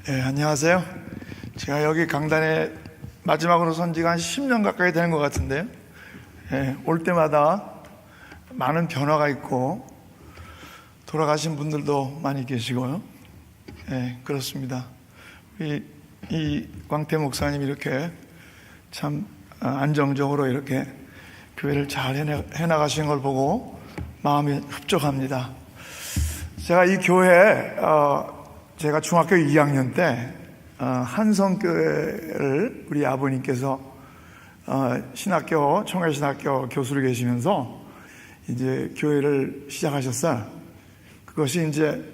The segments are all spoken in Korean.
네, 안녕하세요. 제가 여기 강단에 마지막으로 선 지가 한 10년 가까이 되는 것 같은데요. 올 때마다 많은 변화가 있고 돌아가신 분들도 많이 계시고요. 그렇습니다. 이 광태 목사님 이렇게 참 안정적으로 이렇게 교회를 잘 해나가시는 걸 보고 마음이 흡족합니다. 제가 이 교회 제가 중학교 2학년 때 한성교회를 우리 아버님께서 총회신학교 교수로 계시면서 이제 교회를 시작하셨어요. 그것이 이제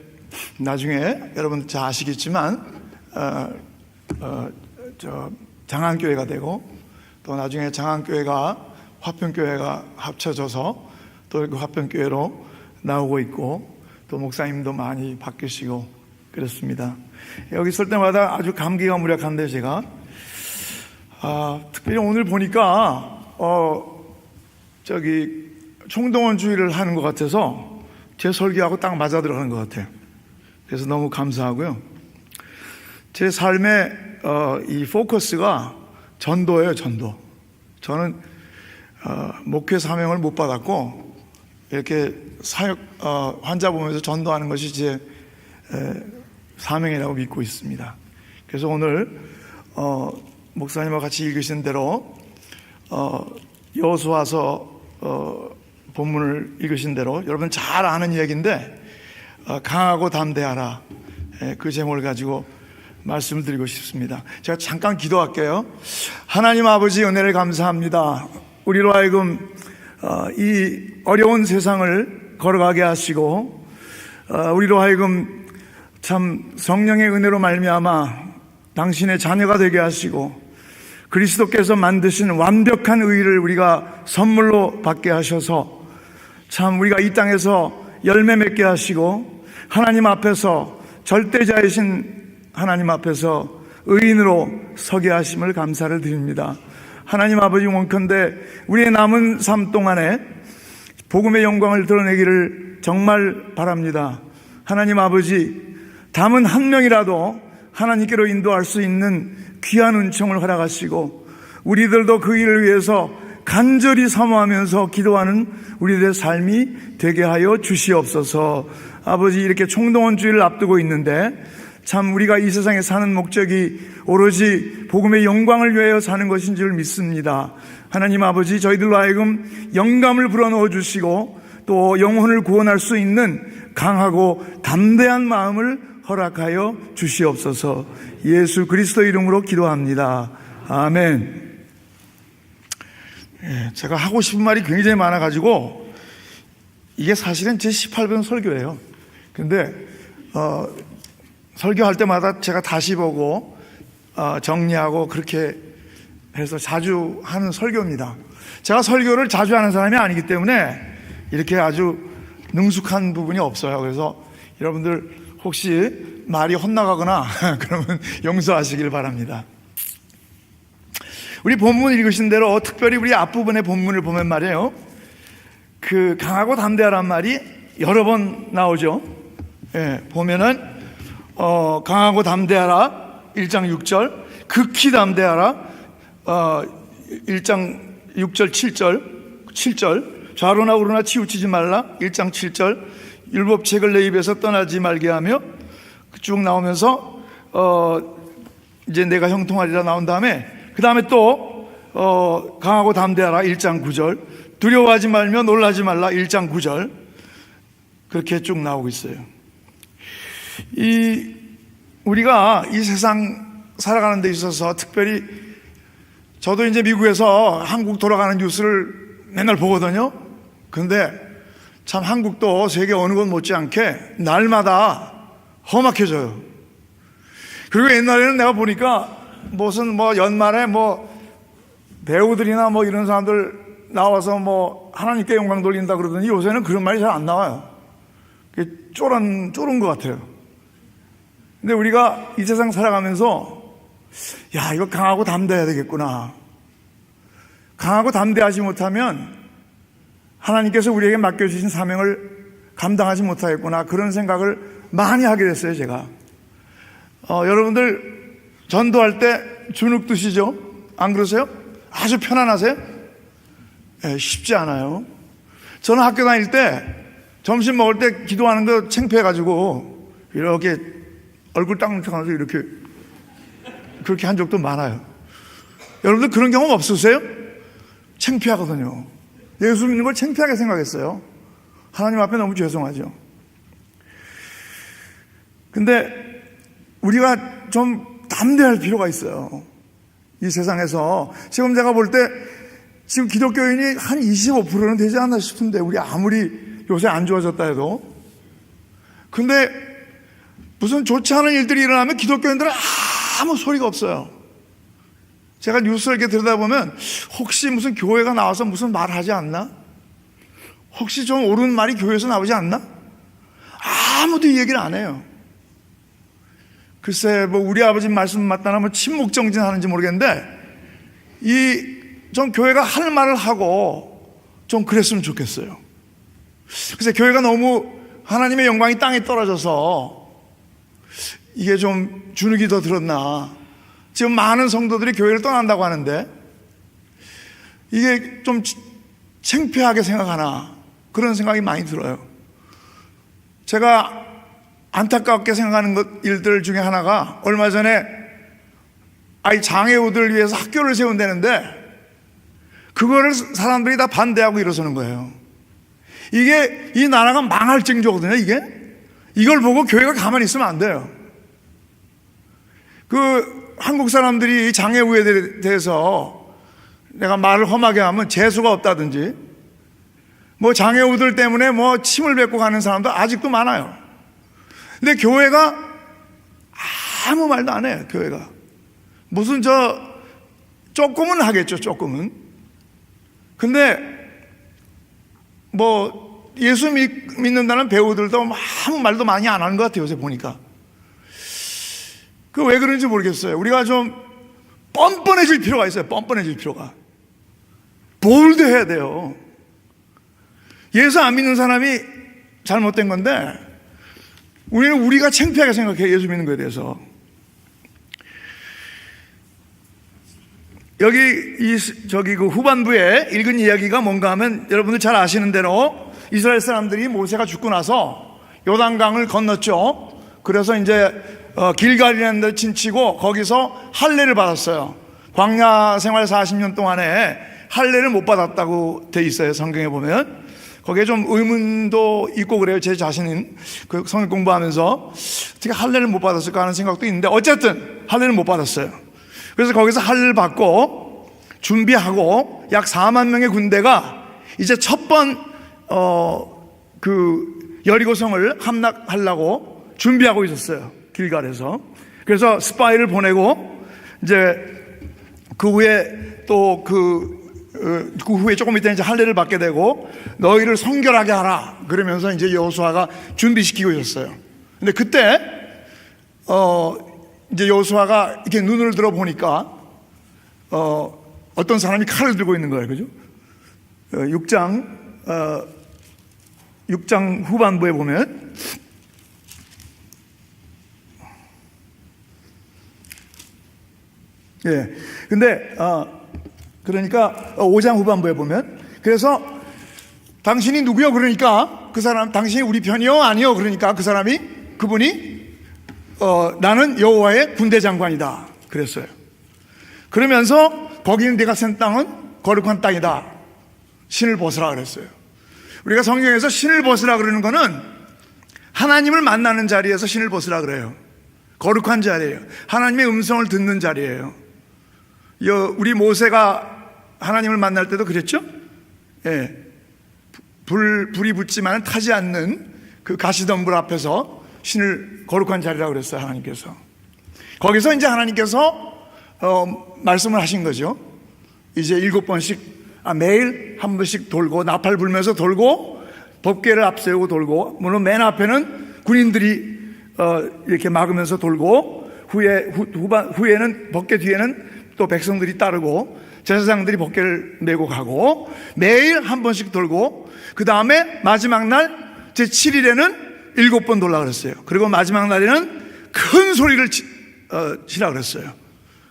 나중에 여러분 잘 아시겠지만 장안교회가 되고, 또 나중에 장안교회가 화평교회가 합쳐져서 또 그 화평교회로 나오고 있고, 또 목사님도 많이 바뀌시고 그렇습니다. 여기 있을 때마다 아주 감기가 무량한데 제가 특별히 오늘 보니까 총동원 주의를 하는 것 같아서 제 설교하고 딱 맞아 들어가는 것 같아요. 그래서 너무 감사하고요. 제 삶의 이 포커스가 전도예요. 전도. 저는 목회 사명을 못 받았고 이렇게 환자 보면서 전도하는 것이 제 사명이라고 믿고 있습니다. 그래서 오늘 목사님과 같이 읽으신 대로 여호수아서 본문을 읽으신 대로 여러분 잘 아는 이야기인데 강하고 담대하라, 그 제목을 가지고 말씀을 드리고 싶습니다. 제가 잠깐 기도할게요. 하나님 아버지, 은혜를 감사합니다. 우리로 하여금 이 어려운 세상을 걸어가게 하시고 우리로 하여금 참 성령의 은혜로 말미암아 당신의 자녀가 되게 하시고 그리스도께서 만드신 완벽한 의를 우리가 선물로 받게 하셔서 참 우리가 이 땅에서 열매 맺게 하시고 하나님 앞에서 절대자이신 하나님 앞에서 의인으로 서게 하심을 감사를 드립니다. 하나님 아버지, 원컨대 우리의 남은 삶 동안에 복음의 영광을 드러내기를 정말 바랍니다. 하나님 아버지, 담은 한 명이라도 하나님께로 인도할 수 있는 귀한 은총을 허락하시고 우리들도 그 일을 위해서 간절히 사모하면서 기도하는 우리들의 삶이 되게 하여 주시옵소서. 아버지, 이렇게 총동원 주의를 앞두고 있는데 참 우리가 이 세상에 사는 목적이 오로지 복음의 영광을 위하여 사는 것인 줄 믿습니다. 하나님 아버지, 저희들로 하여금 영감을 불어넣어 주시고 또 영혼을 구원할 수 있는 강하고 담대한 마음을 허락하여 주시옵소서. 예수 그리스도 이름으로 기도합니다. 아멘. 제가 하고 싶은 말이 굉장히 많아가지고 이게 사실은 제 18번 설교예요. 근데 설교할 때마다 제가 다시 보고 정리하고 그렇게 해서 자주 하는 설교입니다. 제가 설교를 자주 하는 사람이 아니기 때문에 이렇게 아주 능숙한 부분이 없어요. 그래서 여러분들 혹시 말이 헛나가거나 그러면 용서하시길 바랍니다. 우리 본문 읽으신 대로 특별히 우리 앞부분의 본문을 보면 말이에요, 그 강하고 담대하란 말이 여러 번 나오죠. 보면은 강하고 담대하라 1장 6절, 극히 담대하라 1장 6절 7절, 좌로나 우로나 치우치지 말라 1장 7절, 율법책을 내 입에서 떠나지 말게 하며, 쭉 나오면서 이제 내가 형통하리라 나온 다음에 그 다음에 또 강하고 담대하라 1장 9절, 두려워하지 말며 놀라지 말라 1장 9절, 그렇게 쭉 나오고 있어요. 우리가 이 세상 살아가는 데 있어서 특별히 저도 이제 미국에서 한국 돌아가는 뉴스를 맨날 보거든요. 그런데 참 한국도 세계 어느 곳 못지않게 날마다 험악해져요. 그리고 옛날에는 내가 보니까 무슨 연말에 배우들이나 이런 사람들 나와서 하나님께 영광 돌린다 그러더니 요새는 그런 말이 잘 안 나와요. 쫄은 것 같아요. 근데 우리가 이 세상 살아가면서 이거 강하고 담대해야 되겠구나. 강하고 담대하지 못하면 하나님께서 우리에게 맡겨주신 사명을 감당하지 못하겠구나, 그런 생각을 많이 하게 됐어요. 제가 여러분들 전도할 때 주눅 드시죠? 안 그러세요? 아주 편안하세요? 네, 쉽지 않아요. 저는 학교 다닐 때 점심 먹을 때 기도하는 거 창피해가지고 이렇게 얼굴 딱 하면서 이렇게 그렇게 한 적도 많아요. 여러분들 그런 경험 없으세요? 창피하거든요. 예수 믿는 걸 창피하게 생각했어요. 하나님 앞에 너무 죄송하죠. 근데 우리가 좀 담대할 필요가 있어요. 이 세상에서 지금 제가 볼 때 지금 기독교인이 한 25%는 되지 않나 싶은데, 우리 아무리 요새 안 좋아졌다 해도. 근데 무슨 좋지 않은 일들이 일어나면 기독교인들은 아무 소리가 없어요. 제가 뉴스를 이렇게 들여다보면 혹시 무슨 교회가 나와서 무슨 말을 하지 않나? 혹시 좀 옳은 말이 교회에서 나오지 않나? 아무도 이 얘기를 안 해요. 글쎄, 뭐 우리 아버지 말씀 맞다나 뭐 침묵정진하는지 모르겠는데, 좀 교회가 할 말을 하고 좀 그랬으면 좋겠어요. 글쎄, 교회가 너무 하나님의 영광이 땅에 떨어져서 이게 좀 주눅이 더 들었나. 지금 많은 성도들이 교회를 떠난다고 하는데 이게 좀 창피하게 생각하나, 그런 생각이 많이 들어요. 제가 안타깝게 생각하는 일들 중에 하나가, 얼마 전에 아이 장애우들을 위해서 학교를 세운다는데 그거를 사람들이 다 반대하고 일어서는 거예요. 이게 이 나라가 망할 징조거든요. 이걸 보고 교회가 가만히 있으면 안 돼요. 한국 사람들이 장애우에 대해서 내가 말을 험하게 하면 재수가 없다든지, 뭐 장애우들 때문에 뭐 침을 뱉고 가는 사람도 아직도 많아요. 근데 교회가 아무 말도 안 해요. 교회가 무슨 조금은 하겠죠. 조금은. 근데 뭐 예수 믿는다는 배우들도 아무 말도 많이 안 하는 것 같아요. 요새 보니까. 왜 그런지 모르겠어요. 우리가 좀 뻔뻔해질 필요가 있어요. 뻔뻔해질 필요가. 볼드해야 돼요. 예수 안 믿는 사람이 잘못된 건데, 우리가 창피하게 생각해요. 예수 믿는 거에 대해서. 여기 그 후반부에 읽은 이야기가 뭔가 하면, 여러분들 잘 아시는 대로 이스라엘 사람들이 모세가 죽고 나서 요단강을 건넜죠. 그래서 이제 길갈이라는 데 진치고 거기서 할례를 받았어요. 광야 생활 40년 동안에 할례를 못 받았다고 돼 있어요. 성경에 보면. 거기에 좀 의문도 있고 그래요. 제 자신은 그 성경 공부하면서 어떻게 할례를 못 받았을까 하는 생각도 있는데, 어쨌든 할례를 못 받았어요. 그래서 거기서 할례를 받고 준비하고 약 4만 명의 군대가 이제 첫 번 여리고성을 함락하려고 준비하고 있었어요. 길갈에서. 그래서 스파이를 보내고, 이제 그 후에 또 그 후에 조금 있다 이제 할례를 받게 되고, 너희를 성결하게 하라 그러면서 이제 여호수아가 준비시키고 있었어요. 근데 그때 이제 여호수아가 이렇게 눈을 들어 보니까 어떤 사람이 칼을 들고 있는 거예요. 그죠? 6장 후반부에 보면 근데 그러니까 5장 후반부에 보면, 그래서 당신이 누구요? 그러니까 그 사람, 당신이 우리 편이요? 아니요? 그러니까 그분이 나는 여호와의 군대 장관이다 그랬어요. 그러면서 거기는 네가 센 땅은 거룩한 땅이다. 신을 벗으라 그랬어요. 우리가 성경에서 신을 벗으라 그러는 거는 하나님을 만나는 자리에서 신을 벗으라 그래요. 거룩한 자리예요. 하나님의 음성을 듣는 자리예요. 우리 모세가 하나님을 만날 때도 그랬죠? 예. 불이 붙지만 타지 않는 그 가시덤불 앞에서 신을 거룩한 자리라고 그랬어요. 하나님께서. 거기서 이제 하나님께서 말씀을 하신 거죠. 이제 7번씩, 매일 한 번씩 돌고, 나팔 불면서 돌고, 법궤를 앞세우고 돌고, 물론 맨 앞에는 군인들이 이렇게 막으면서 돌고, 후에는 법궤 뒤에는 또 백성들이 따르고, 제사장들이 법궤를 메고 가고, 매일 한 번씩 돌고, 그 다음에 마지막 날 제7일에는 7번 돌라 그랬어요. 그리고 마지막 날에는 큰 소리를 시라 그랬어요.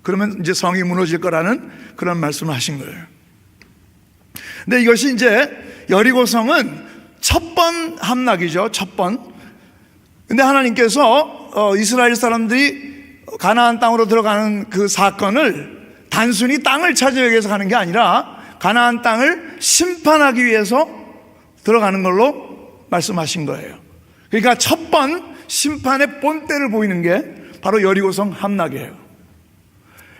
그러면 이제 성이 무너질 거라는 그런 말씀을 하신 거예요. 근데 이것이 이제 여리고성은 첫 번 함락이죠. 첫 번. 근데 하나님께서 이스라엘 사람들이 가나안 땅으로 들어가는 그 사건을 단순히 땅을 차지하기 위해서 가는 게 아니라 가나안 땅을 심판하기 위해서 들어가는 걸로 말씀하신 거예요. 그러니까 첫 번 심판의 본때를 보이는 게 바로 여리고성 함락이에요.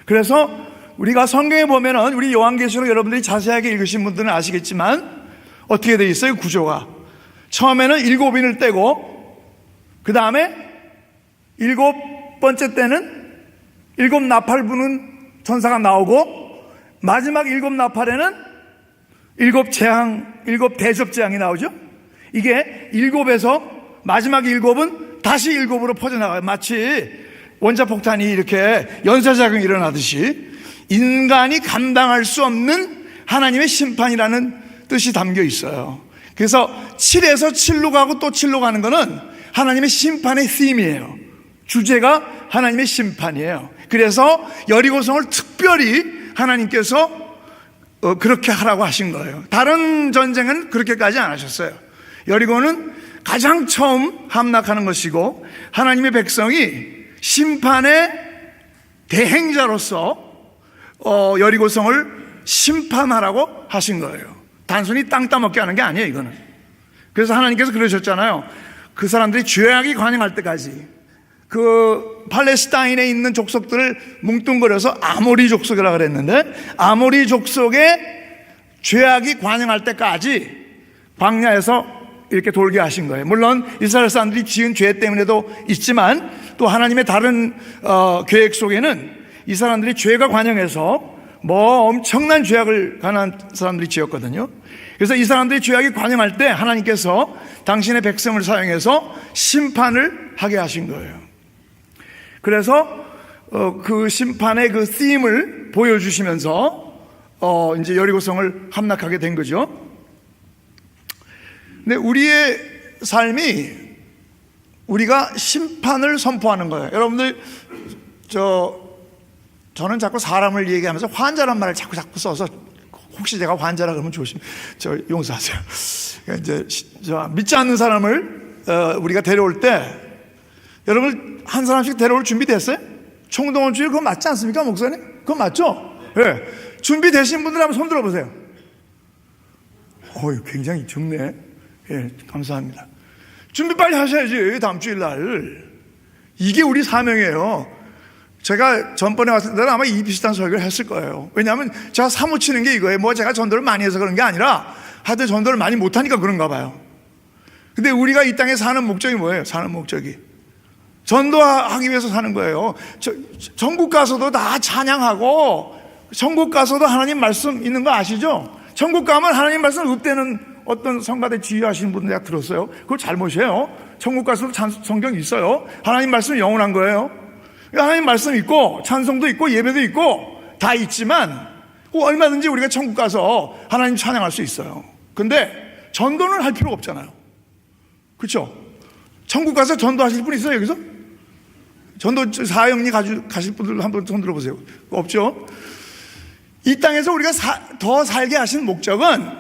그래서 우리가 성경에 보면은 우리 요한계시록 여러분들이 자세하게 읽으신 분들은 아시겠지만 어떻게 되어 있어요? 구조가 처음에는 7인을 떼고 그 다음에 7번째 때는 7 나팔 부는 천사가 나오고 마지막 7 나팔에는 7 재앙, 7 대접 재앙이 나오죠. 이게 7에서 마지막 7은 다시 7으로 퍼져나가요. 마치 원자폭탄이 이렇게 연쇄작용이 일어나듯이 인간이 감당할 수 없는 하나님의 심판이라는 뜻이 담겨 있어요. 그래서 7에서 7로 가고 또 7로 가는 거는 하나님의 심판의 them이에요. 주제가 하나님의 심판이에요. 그래서 여리고성을 특별히 하나님께서 그렇게 하라고 하신 거예요. 다른 전쟁은 그렇게까지 안 하셨어요. 여리고는 가장 처음 함락하는 것이고 하나님의 백성이 심판의 대행자로서 여리고성을 심판하라고 하신 거예요. 단순히 땅 따먹게 하는 게 아니에요, 이거는. 그래서 하나님께서 그러셨잖아요. 그 사람들이 죄악이 관영할 때까지 그 팔레스타인에 있는 족속들을 뭉뚱그려서 아모리 족속이라고 그랬는데 아모리 족속의 죄악이 관영할 때까지 광야에서 이렇게 돌게 하신 거예요. 물론 이스라엘 사람들이 지은 죄 때문에도 있지만 또 하나님의 다른 계획 속에는 이 사람들이 죄가 관영해서 뭐 엄청난 죄악을 가난한 사람들이 지었거든요. 그래서 이 사람들이 죄악이 관영할 때 하나님께서 당신의 백성을 사용해서 심판을 하게 하신 거예요. 그래서 그 심판의 그 theme을 보여주시면서 이제 여리고성을 함락하게 된 거죠. 근데 우리의 삶이 우리가 심판을 선포하는 거예요. 여러분들 저는 자꾸 사람을 얘기하면서 환자란 말을 자꾸 써서 혹시 제가 환자라 그러면 용서하세요. 이제 믿지 않는 사람을 우리가 데려올 때 여러분 한 사람씩 데려올 준비 됐어요? 총동원주의 그거 맞지 않습니까, 목사님? 그거 맞죠? 예. 네. 준비되신 분들 한번 손 들어보세요. 굉장히 적네. 예, 감사합니다. 준비 빨리 하셔야지, 다음 주일날. 이게 우리 사명이에요. 제가 전번에 왔을 때는 아마 이 비슷한 설교를 했을 거예요. 왜냐하면 제가 사무치는 게 이거예요. 뭐 제가 전도를 많이 해서 그런 게 아니라 하여튼 전도를 많이 못하니까 그런가 봐요. 근데 우리가 이 땅에 사는 목적이 뭐예요? 사는 목적이 전도하기 위해서 사는 거예요. 전국 가서도 다 찬양하고 전국 가서도 하나님 말씀 있는 거 아시죠? 전국 가면 하나님 말씀 읍대는 어떤 성가대 지휘하시는 분들 내가 들었어요. 그거 잘못이에요. 천국 가서도 성경 있어요. 하나님 말씀 영원한 거예요. 하나님 말씀 있고 찬송도 있고 예배도 있고 다 있지만 얼마든지 우리가 천국 가서 하나님 찬양할 수 있어요. 근데 전도는 할 필요가 없잖아요. 그렇죠? 천국 가서 전도하실 분 있어요, 여기서? 전도 사형리 가실 분들 한번 손 들어보세요. 없죠? 이 땅에서 우리가 더 살게 하신 목적은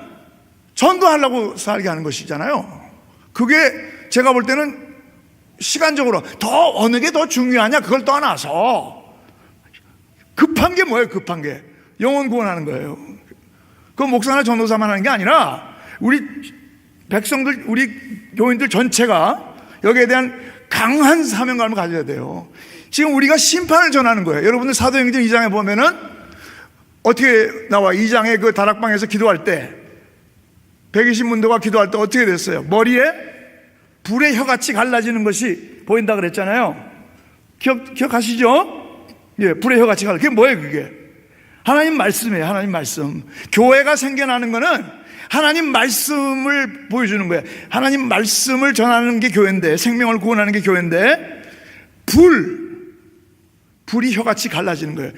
전도하려고 살게 하는 것이잖아요. 그게 제가 볼 때는 시간적으로 더 어느 게 더 중요하냐 그걸 떠나서 급한 게 뭐예요? 급한 게 영혼 구원하는 거예요. 그 목사나 전도사만 하는 게 아니라 우리 백성들, 우리 교인들 전체가 여기에 대한 강한 사명감을 가져야 돼요. 지금 우리가 심판을 전하는 거예요. 여러분들 사도행전 2장에 보면은 어떻게 나와? 2장에 그 다락방에서 기도할 때 120문도가 기도할 때 어떻게 됐어요? 머리에 불의 혀같이 갈라지는 것이 보인다 그랬잖아요. 기억하시죠? 예, 불의 혀같이 갈라. 그게 뭐예요, 그게? 하나님 말씀이에요, 하나님 말씀. 교회가 생겨나는 거는 하나님 말씀을 보여주는 거예요. 하나님 말씀을 전하는 게 교회인데, 생명을 구원하는 게 교회인데, 불이 혀같이 갈라지는 거예요.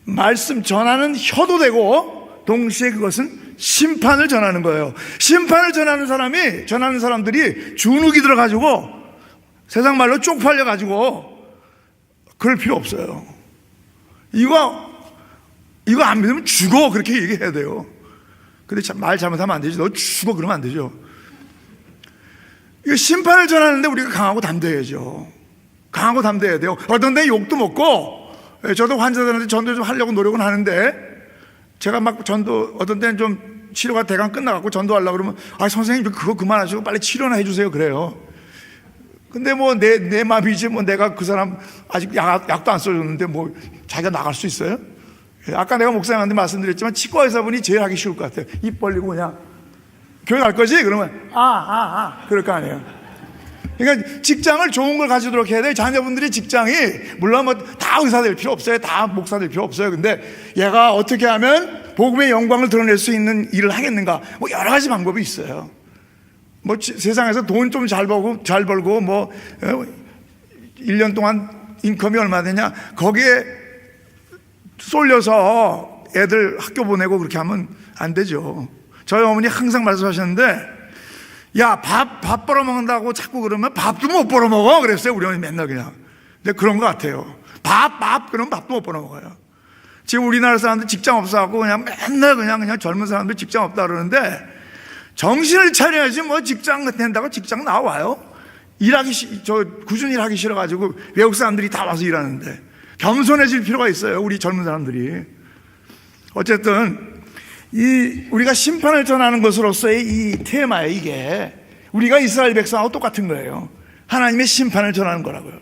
말씀 전하는 혀도 되고, 동시에 그것은 심판을 전하는 거예요. 심판을 전하는 사람들이 주눅이 들어가지고 세상 말로 쪽팔려가지고 그럴 필요 없어요. 이거 안 믿으면 죽어, 그렇게 얘기해야 돼요. 근데 말 잘못하면 안 되지. 너 죽어 그러면 안 되죠. 이거 심판을 전하는데 우리가 강하고 담대해야죠. 강하고 담대해야 돼요. 어떤 데 욕도 먹고, 저도 환자들한테 전도 좀 하려고 노력은 하는데, 제가 막 전도 어떤 때는 좀 치료가 대강 끝나갖고 전도하려고 그러면, 선생님 그거 그만하시고 빨리 치료나 해주세요, 그래요. 근데 뭐 내 마음이지, 뭐 내가 그 사람 아직 약도 안 써줬는데 뭐 자기가 나갈 수 있어요? 아까 내가 목사님한테 말씀드렸지만 치과 의사분이 제일 하기 쉬울 것 같아요. 입 벌리고 그냥 교회 갈 거지? 그러면 그럴 거 아니에요. 그러니까 직장을 좋은 걸 가지도록 해야 돼요. 자녀분들이 직장이 물론 뭐 다 의사 될 필요 없어요. 다 목사 될 필요 없어요. 근데 얘가 어떻게 하면 복음의 영광을 드러낼 수 있는 일을 하겠는가? 뭐 여러 가지 방법이 있어요. 뭐 세상에서 돈 좀 잘 벌고 뭐 1년 동안 인컴이 얼마 되냐? 거기에 쏠려서 애들 학교 보내고 그렇게 하면 안 되죠. 저희 어머니 항상 말씀하셨는데, 야, 밥 벌어먹는다고 자꾸 그러면 밥도 못 벌어먹어 그랬어요. 우리 어머니 맨날 그냥. 근데 그런 것 같아요. 그러면 밥도 못 벌어먹어요. 지금 우리나라 사람들 직장 없어갖고 그냥 맨날 그냥 젊은 사람들 직장 없다 그러는데, 정신을 차려야지 뭐 직장 된다고 직장 나와요? 꾸준히 일하기 싫어가지고 외국 사람들이 다 와서 일하는데, 겸손해질 필요가 있어요, 우리 젊은 사람들이. 어쨌든 우리가 심판을 전하는 것으로서의 이 테마예요. 이게 우리가 이스라엘 백성하고 똑같은 거예요. 하나님의 심판을 전하는 거라고요.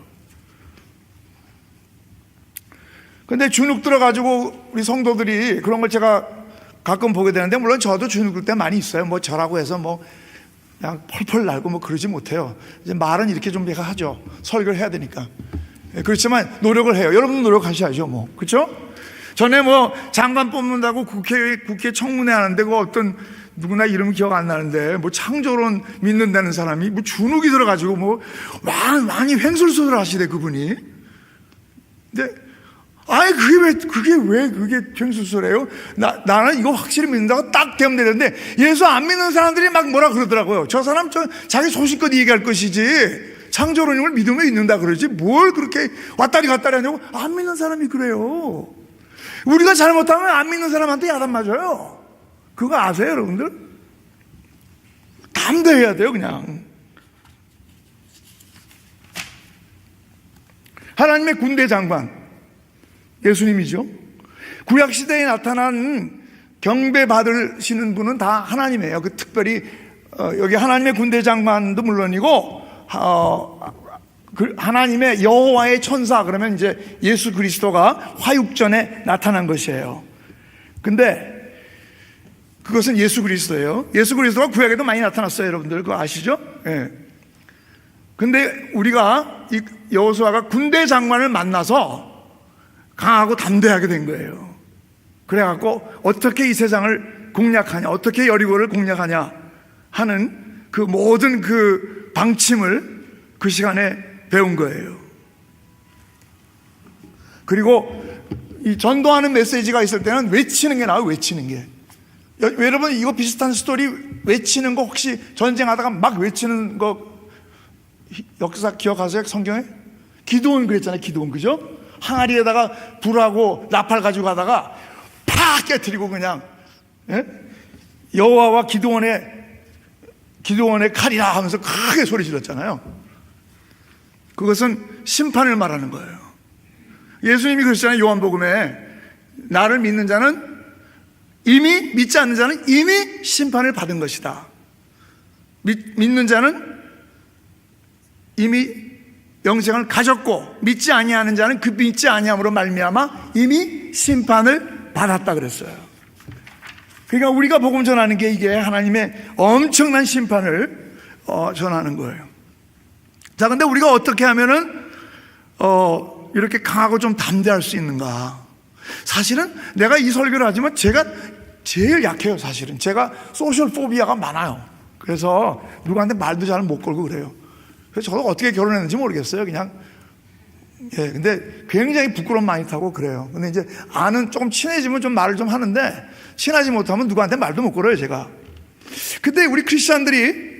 근데 주눅 들어가지고 우리 성도들이 그런 걸 제가 가끔 보게 되는데, 물론 저도 주눅 들 때 많이 있어요. 뭐 저라고 해서 뭐 그냥 펄펄 날고 뭐 그러지 못해요. 이제 말은 이렇게 좀 내가 하죠. 설교를 해야 되니까. 그렇지만 노력을 해요. 여러분도 노력하셔야죠, 뭐. 그렇죠? 전에 뭐 장관 뽑는다고 국회 청문회 하는데, 그 어떤 누구나 이름 기억 안 나는데, 뭐 창조론 믿는다는 사람이 뭐 주눅이 들어가지고 뭐 많이 횡설수설 하시대, 그분이. 근데 그게 왜 횡설수설해요? 나는 이거 확실히 믿는다고 딱 되면 되는데, 예수 안 믿는 사람들이 막 뭐라 그러더라고요. 저 사람 자기 소신껏 얘기할 것이지 창조론임을 믿으면 믿는다 그러지 뭘 그렇게 왔다리 갔다리 하냐고. 안 믿는 사람이 그래요. 우리가 잘못하면 안 믿는 사람한테 야단 맞아요. 그거 아세요, 여러분들? 담대해야 돼요, 그냥. 하나님의 군대 장관, 예수님이죠. 구약시대에 나타난 경배 받으시는 분은 다 하나님이에요. 특별히 여기 하나님의 군대 장관도 물론이고, 하나님의 여호와의 천사, 그러면 이제 예수 그리스도가 화육전에 나타난 것이에요. 근데 그것은 예수 그리스도예요. 예수 그리스도가 구약에도 많이 나타났어요, 여러분들. 그거 아시죠? 예. 근데 우리가 이 여호수아가 군대 장관을 만나서 강하고 담대하게 된 거예요. 그래갖고 어떻게 이 세상을 공략하냐, 어떻게 여리고를 공략하냐 하는 그 모든 그 방침을 그 시간에 배운 거예요. 그리고 이 전도하는 메시지가 있을 때는 외치는 게 나아요. 외치는 게. 여러분 이거 비슷한 스토리, 외치는 거 혹시 전쟁하다가 막 외치는 거 역사 기억하세요? 성경에? 기드온 그랬잖아요. 기드온, 그죠? 항아리에다가 불하고 나팔 가지고 가다가 팍 깨트리고 그냥, 예? 여호와와 기드온의 칼이라 하면서 크게 소리 질렀잖아요. 그것은 심판을 말하는 거예요. 예수님이 그러시잖아요. 요한복음에 나를 믿는 자는 믿지 않는 자는 이미 심판을 받은 것이다. 믿는 자는 이미 영생을 가졌고, 믿지 아니하는 자는 그 믿지 아니함으로 말미암아 이미 심판을 받았다 그랬어요. 그러니까 우리가 복음 전하는 게 이게 하나님의 엄청난 심판을 전하는 거예요. 자, 근데 우리가 어떻게 하면은 이렇게 강하고 좀 담대할 수 있는가? 사실은 내가 이 설교를 하지만 제가 제일 약해요. 사실은 제가 소셜 포비아가 많아요. 그래서 누구한테 말도 잘 못 걸고 그래요. 그래서 저도 어떻게 결혼했는지 모르겠어요. 그냥. 예, 근데 굉장히 부끄러움 많이 타고 그래요. 근데 이제 조금 친해지면 좀 말을 좀 하는데, 친하지 못하면 누구한테 말도 못 걸어요, 제가. 근데 우리 크리스찬들이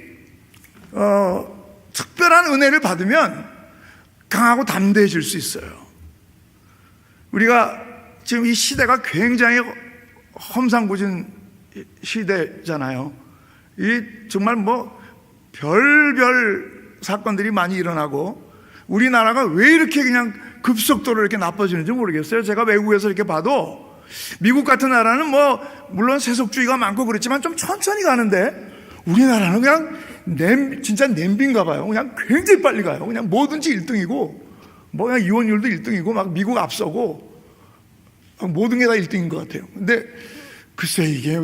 특별한 은혜를 받으면 강하고 담대해질 수 있어요. 우리가 지금 이 시대가 굉장히 험상궂은 시대잖아요. 이 정말 뭐 별별 사건들이 많이 일어나고 우리나라가 왜 이렇게 그냥 급속도로 이렇게 나빠지는지 모르겠어요. 제가 외국에서 이렇게 봐도 미국 같은 나라는 뭐 물론 세속주의가 많고 그렇지만 좀 천천히 가는데 우리나라는 그냥 진짜 냄비인가 봐요. 그냥 굉장히 빨리 가요. 그냥 뭐든지 1등이고 뭐 그냥 이혼율도 1등이고 막 미국 앞서고 모든 게 다 1등인 것 같아요. 근데 글쎄 이게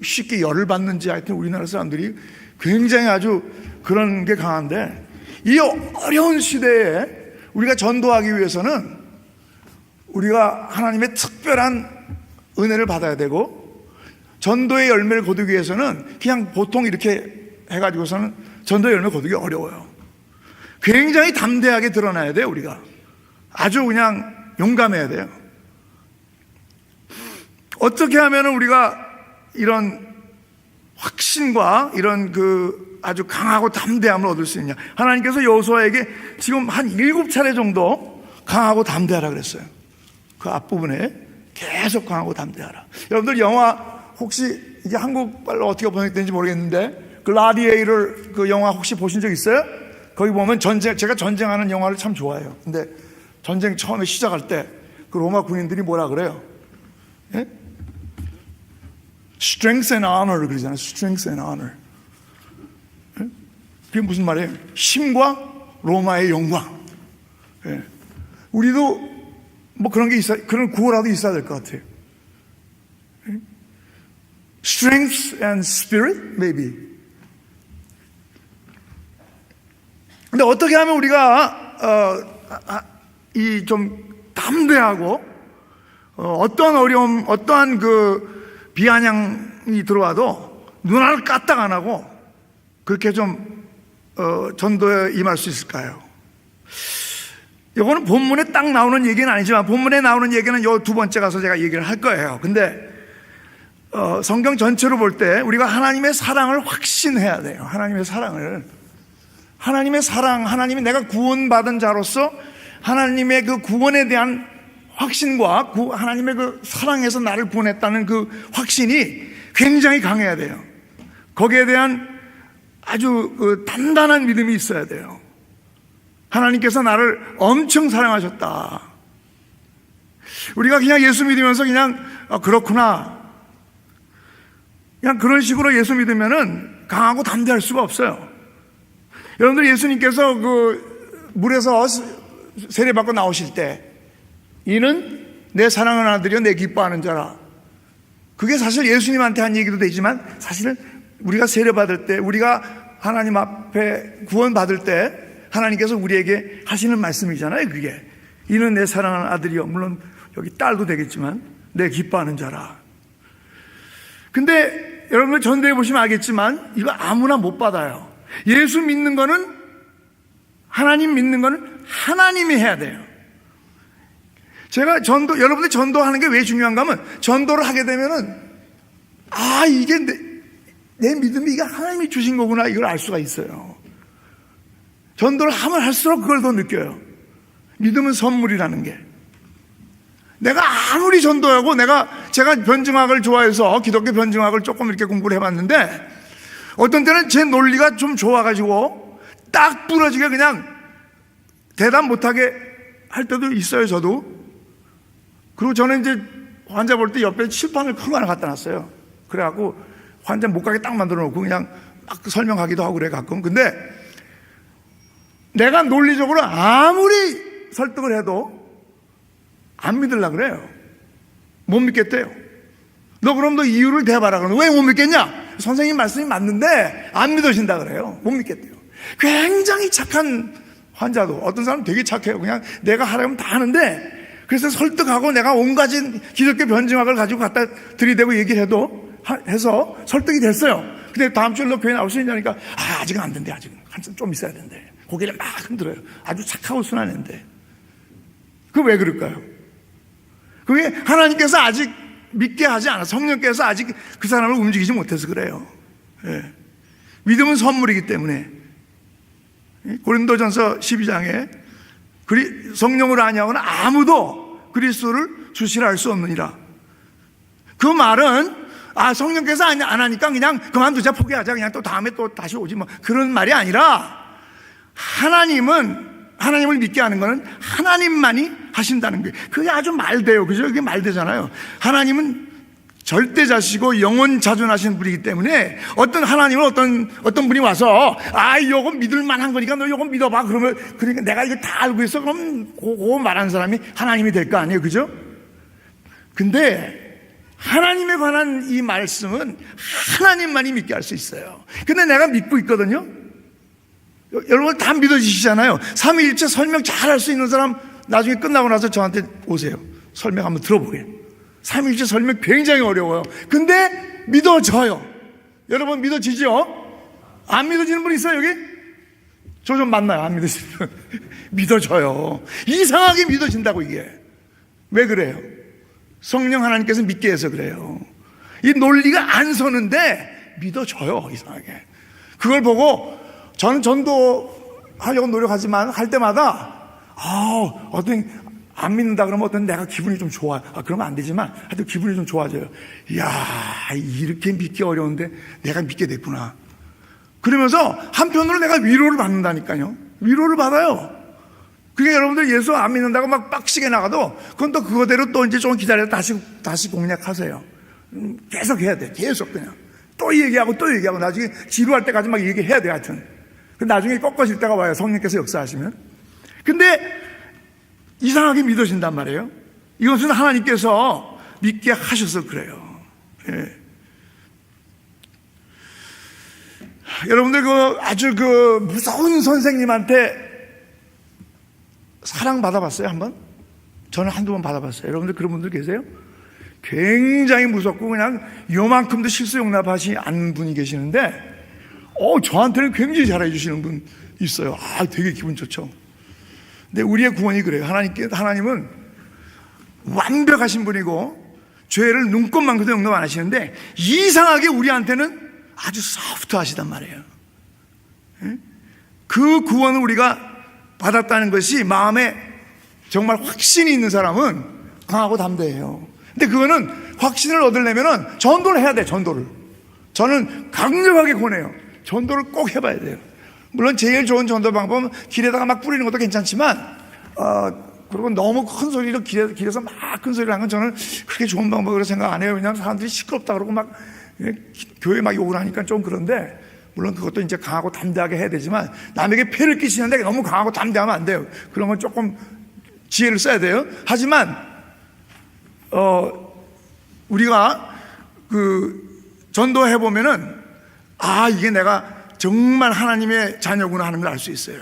쉽게 열을 받는지 하여튼 우리나라 사람들이 굉장히 아주 그런 게 강한데 이 어려운 시대에 우리가 전도하기 위해서는 우리가 하나님의 특별한 은혜를 받아야 되고 전도의 열매를 거두기 위해서는 그냥 보통 이렇게 해가지고서는 전도의 열매 거두기 어려워요. 굉장히 담대하게 드러나야 돼요. 우리가 아주 그냥 용감해야 돼요. 어떻게 하면 우리가 이런 확신과 이런 아주 강하고 담대함을 얻을 수 있냐. 하나님께서 여호수아에게 지금 한 7차례 정도 강하고 담대하라 그랬어요. 그 앞부분에 계속 강하고 담대하라. 여러분들 영화 혹시 이게 한국말로 어떻게 번역된지 모르겠는데 글라디에이터 그 영화 혹시 보신 적 있어요? 거기 보면 제가 전쟁하는 영화를 참 좋아해요. 근데 전쟁 처음에 시작할 때 그 로마 군인들이 뭐라 그래요? 예? Strength and honor 그러잖아요. Strength and honor. 예? 그게 무슨 말이에요? 힘과 로마의 영광. 예. 우리도 뭐 그런 게 그런 구호라도 있어야 될 것 같아요. 예? Strength and spirit, maybe. 근데 어떻게 하면 우리가 이 좀 담대하고 어떠한 어려움, 어떠한 비아냥이 들어와도 눈알을 까딱 안 하고 그렇게 좀 전도에 임할 수 있을까요? 이거는 본문에 딱 나오는 얘기는 아니지만 본문에 나오는 얘기는 요 두 번째 가서 제가 얘기를 할 거예요. 근데 성경 전체로 볼 때 우리가 하나님의 사랑을 확신해야 돼요. 하나님의 사랑을. 하나님의 사랑, 하나님이 내가 구원받은 자로서 하나님의 그 구원에 대한 확신과 하나님의 그 사랑에서 나를 구원했다는 그 확신이 굉장히 강해야 돼요. 거기에 대한 아주 단단한 믿음이 있어야 돼요. 하나님께서 나를 엄청 사랑하셨다. 우리가 그냥 예수 믿으면서 그냥 그렇구나 그냥 그런 식으로 예수 믿으면은 강하고 담대할 수가 없어요. 여러분들 예수님께서 물에서 세례받고 나오실 때 이는 내 사랑하는 아들이요 내 기뻐하는 자라. 그게 사실 예수님한테 한 얘기도 되지만 사실은 우리가 세례받을 때 우리가 하나님 앞에 구원받을 때 하나님께서 우리에게 하시는 말씀이잖아요. 그게 이는 내 사랑하는 아들이요, 물론 여기 딸도 되겠지만 내 기뻐하는 자라. 근데 여러분 전도해 보시면 알겠지만 이거 아무나 못 받아요. 예수 믿는 거는, 하나님 믿는 거는 하나님이 해야 돼요. 제가 여러분들 전도하는 게 왜 중요한가 하면 전도를 하게 되면은 이게 내 믿음이 이게 하나님이 주신 거구나 이걸 알 수가 있어요. 전도를 하면 할수록 그걸 더 느껴요. 믿음은 선물이라는 게. 내가 아무리 전도하고 제가 변증학을 좋아해서 기독교 변증학을 조금 이렇게 공부를 해봤는데 어떤 때는 제 논리가 좀 좋아가지고 딱 부러지게 그냥 대답 못하게 할 때도 있어요. 저도. 그리고 저는 이제 환자 볼 때 옆에 칠판을 큰 거 하나 갖다 놨어요. 그래갖고 환자 못 가게 딱 만들어 놓고 그냥 막 설명하기도 하고 그래 가끔. 근데 내가 논리적으로 아무리 설득을 해도 안 믿으려고 그래요. 못 믿겠대요. 너 그럼 너 이유를 대봐라. 그러면 왜 못 믿겠냐? 선생님 말씀이 맞는데 안 믿으신다 그래요. 못 믿겠대요. 굉장히 착한 환자도, 어떤 사람은 되게 착해요. 그냥 내가 하라면 다 하는데, 그래서 설득하고 내가 온갖 기독교 변증학을 가지고 갖다 들이대고 얘기를 해서 설득이 됐어요. 근데 다음 주에 너 교회 나올 수 있냐니까 아직은 안 된대. 아직은 한참 좀 있어야 된대. 고개를 막 흔들어요. 아주 착하고 순한 애인데. 그게 왜 그럴까요? 그게 하나님께서 아직 믿게 하지 않아. 성령께서 아직 그 사람을 움직이지 못해서 그래요. 예. 믿음은 선물이기 때문에. 고린도전서 12장에 성령으로 아니하고는 아무도 그리스도를 주시라 할 수 없느니라. 그 말은 성령께서 안 하니까 그냥 그만두자, 포기하자, 그냥 또 다음에 또 다시 오지 뭐, 그런 말이 아니라 하나님을 믿게 하는 것은 하나님만이 하신다는 거예요. 그게 아주 말돼요. 그죠? 그게 말되잖아요. 하나님은 절대자시고 영원자존하신 분이기 때문에 하나님은 어떤 분이 와서 요거 믿을 만한 거니까 너 요거 믿어봐. 그러니까 내가 이거 다 알고 있어. 그럼 그거 말하는 사람이 하나님이 될 거 아니에요. 그죠? 근데 하나님에 관한 이 말씀은 하나님만이 믿게 할 수 있어요. 근데 내가 믿고 있거든요. 여러분 다 믿어지시잖아요. 삼위일체 설명 잘 할 수 있는 사람 나중에 끝나고 나서 저한테 오세요. 설명 한번 들어보게. 삼위일체 설명 굉장히 어려워요. 근데 믿어져요. 여러분 믿어지죠? 안 믿어지는 분 있어요 여기? 저 좀 만나요. 안 믿어지는 분. 믿어져요. 이상하게 믿어진다고. 이게 왜 그래요? 성령 하나님께서 믿게 해서 그래요. 이 논리가 안 서는데 믿어져요. 이상하게. 그걸 보고 저는 전도 하려고 노력하지만 할 때마다 어떤 안 믿는다 그러면 어떤 내가 기분이 좀 좋아. 그러면 안 되지만 하여튼 기분이 좀 좋아져요. 이야, 이렇게 믿기 어려운데 내가 믿게 됐구나. 그러면서 한편으로 내가 위로를 받는다니까요. 위로를 받아요. 그게 여러분들 예수 안 믿는다고 막 빡시게 나가도 그건 또 그거대로 또 이제 좀 기다려 다시 공략하세요. 계속 해야 돼. 계속 그냥 또 얘기하고 나중에 지루할 때까지 막 얘기해야 돼. 하여튼 나중에 꺾어질 때가 와요. 성령께서 역사하시면. 근데 이상하게 믿어진단 말이에요. 이것은 하나님께서 믿게 하셔서 그래요. 예. 여러분들 아주 무서운 선생님한테 사랑 받아봤어요? 한번? 저는 한두 번 받아봤어요. 여러분들 그런 분들 계세요? 굉장히 무섭고 그냥 요만큼도 실수 용납하지 않는 분이 계시는데 저한테는 굉장히 잘해 주시는 분 있어요. 되게 기분 좋죠. 근데 우리의 구원이 그래요. 하나님은 완벽하신 분이고 죄를 눈곱만큼도 용납 안 하시는데 이상하게 우리한테는 아주 소프트하시단 말이에요. 그 구원을 우리가 받았다는 것이 마음에 정말 확신이 있는 사람은 강하고 담대해요. 근데 그거는 확신을 얻으려면 전도를 해야 돼. 전도를. 저는 강력하게 권해요. 전도를 꼭 해봐야 돼요. 물론 제일 좋은 전도 방법은 길에다가 막 뿌리는 것도 괜찮지만 그리고 너무 큰 소리로 길에서 막 큰 소리를 하는 건 저는 그렇게 좋은 방법으로 생각 안 해요. 왜냐하면 사람들이 시끄럽다 그러고 막 교회 막 욕을 하니까 좀 그런데, 물론 그것도 이제 강하고 담대하게 해야 되지만 남에게 폐를 끼치는데 너무 강하고 담대하면 안 돼요. 그런 건 조금 지혜를 써야 돼요. 하지만 우리가 전도해 보면은 이게 내가 정말 하나님의 자녀구나 하는 걸 알 수 있어요.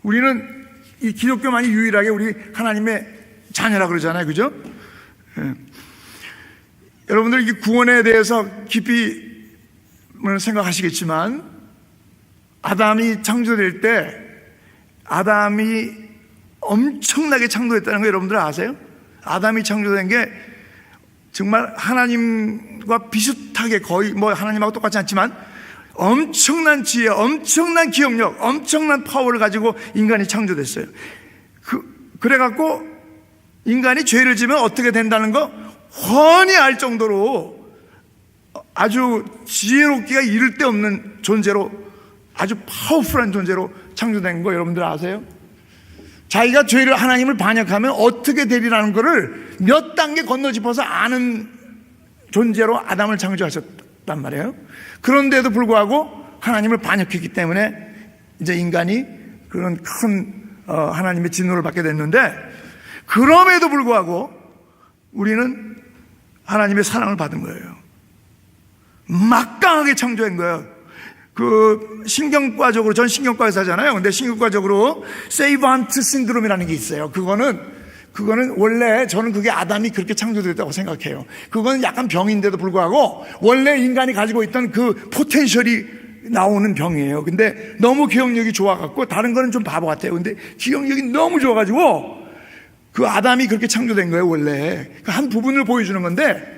우리는 이 기독교만이 유일하게 우리 하나님의 자녀라 그러잖아요. 그죠? 예. 여러분들 이 구원에 대해서 깊이 생각하시겠지만 아담이 창조될 때 아담이 엄청나게 창조됐다는 거 여러분들 아세요? 아담이 창조된 게 정말 하나님과 비슷하게 거의 하나님하고 똑같지 않지만 엄청난 지혜, 엄청난 기억력, 엄청난 파워를 가지고 인간이 창조됐어요. 그래갖고 인간이 죄를 지면 어떻게 된다는 거 훤히 알 정도로 아주 지혜롭기가 이를 데 없는 존재로, 아주 파워풀한 존재로 창조된 거 여러분들 아세요? 자기가 하나님을 반역하면 어떻게 되리라는 거를 몇 단계 건너짚어서 아는 존재로 아담을 창조하셨단 말이에요. 그런데도 불구하고 하나님을 반역했기 때문에 이제 인간이 그런 큰 하나님의 진노를 받게 됐는데, 그럼에도 불구하고 우리는 하나님의 사랑을 받은 거예요. 막강하게 창조한 거예요. 신경과적으로, 전 신경과 의사잖아요. 근데 신경과적으로 세이번트 신드롬이라는 게 있어요. 그거는 원래 저는 그게 아담이 그렇게 창조됐다고 생각해요. 그건 약간 병인데도 불구하고 원래 인간이 가지고 있던 그 포텐셜이 나오는 병이에요. 근데 너무 기억력이 좋아갖고, 다른 거는 좀 바보 같아요. 근데 기억력이 너무 좋아가지고 그 아담이 그렇게 창조된 거예요. 원래 한 부분을 보여주는 건데,